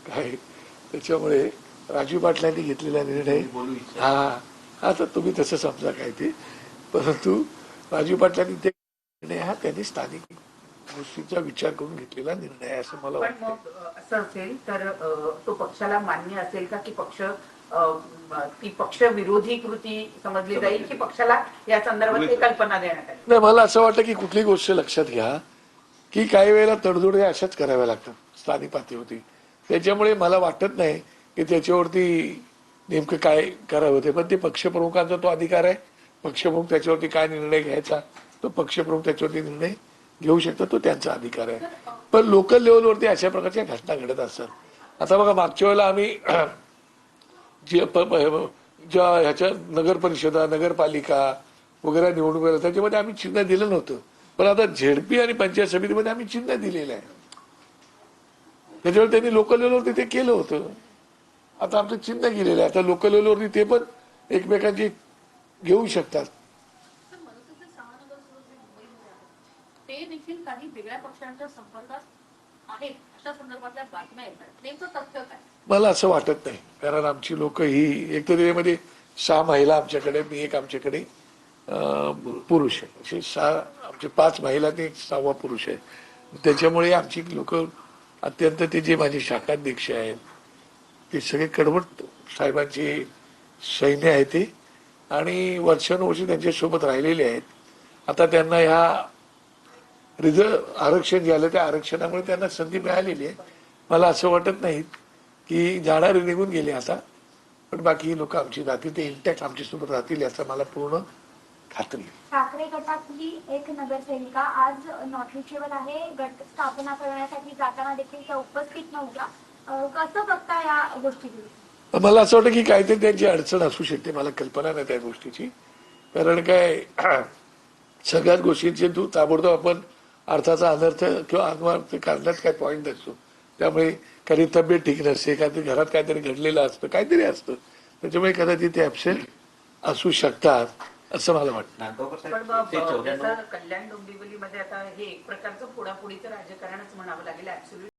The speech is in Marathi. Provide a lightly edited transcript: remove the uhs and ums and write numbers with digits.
काय त्याच्यामुळे राजू पाटलांनी घेतलेला निर्णय हा तर तुम्ही तसं समजा काय ते, परंतु राजू पाटलांनी ते निर्णय हा त्यांनी स्थानिक गोष्टीचा विचार करून घेतलेला निर्णय आहे असं मला वाटतं. पण मग असं असेल तर तो पक्षाला मान्य असेल का की ती पक्ष विरोधी कृती समजली जाईल की पक्षाला या संदर्भात कल्पना देण्यात आली? नाही, मला असं वाटतं की कुठली गोष्ट लक्षात घ्या की काही वेळेला तडजोड या अशाच कराव्या लागतात स्थानिक पातळीवरती. त्याच्यामुळे मला वाटत नाही की त्याच्यावरती नेमकं काय करावं ते, पण ते पक्षप्रमुखांचा तो अधिकार आहे. पक्षप्रमुख त्याच्यावरती काय निर्णय घ्यायचा तो पक्षप्रमुख त्याच्यावरती निर्णय घेऊ शकतो, तो त्यांचा अधिकार आहे. पण लोकल लेवलवरती अशा प्रकारच्या घटना घडत असतात. आता बघा मागच्या वेळेला आम्ही ज्या ह्याच्या नगर परिषदा नगरपालिका वगैरे निवडणुका त्याच्यामध्ये आम्ही चिन्ह दिलं नव्हतं, पण आता झेडपी आणि पंचायत समितीमध्ये आम्ही चिन्ह दिलेलं आहे. त्याच्यावर त्यांनी लोकल लेवलवरती ते केलं होतं. आता आमचं चिन्ह गेलेलं आहे. आता लोकल लेवलवरती ते पण एकमेकांची घेऊ शकतात. ते देखील काही वेगळ्या पक्षांच्या संपर्कात आहेत अशा संदर्भातल्या बातम्या येतात, नेमकं तथ्य काय? मला असं वाटत नाही, कारण आमची लोक ही एक तर त्याच्यामध्ये 6 महिला आमच्याकडे, मी एक आमच्याकडे पुरुष आहे, असे 6 आमचे 5 महिला आणि 6वा पुरुष आहे. त्याच्यामुळे आमची लोक अत्यंत ते जे माझे शाखाध्यक्ष आहेत ते सगळे कडवट साहेबांचे सैन्य आहे ते, आणि वर्षानुवर्षी त्यांच्यासोबत राहिलेले आहेत. आता त्यांना ह्या आरक्षण जे आलं त्या आरक्षणामुळे त्यांना संधी मिळालेली आहे. मला असं वाटत नाही की जाणारे निघून गेले आता, पण बाकी लोक आमची राहतील, ते इंटॅक्ट आमच्यासोबत राहतील याचा मला पूर्ण खात्री आहे. ठाकरे गटातली एक नगरसेविका आज नॉट रिचेबल आहे. गट स्थापना करण्यासाठी जाताना देखील त्या उपस्थित नव्हत्या. कसं बघता या गोष्टीकडे? मला असं वाटतं की काहीतरी त्यांची अडचण असू शकते, मला कल्पना नाही त्या गोष्टीची. कारण काय सगळ्याच गोष्टींचे ताबडतोब आपण अर्थाचा अनर्थ किंवा अनर्थ काढण्यात काय पॉईंट असतो. त्यामुळे कधी तब्येत ठीक नसते, काहीतरी घरात काहीतरी घडलेलं असतं, काहीतरी असतं, त्याच्यामुळे कदाचित ते ॲब्सेंट असू शकतात असं मला वाटतं. पण कल्याण डोंबिवलीमध्ये आता हे एक प्रकारचं फोडाफोडीचं राजकारणच म्हणावं लागेल. ऍब्सोल्युट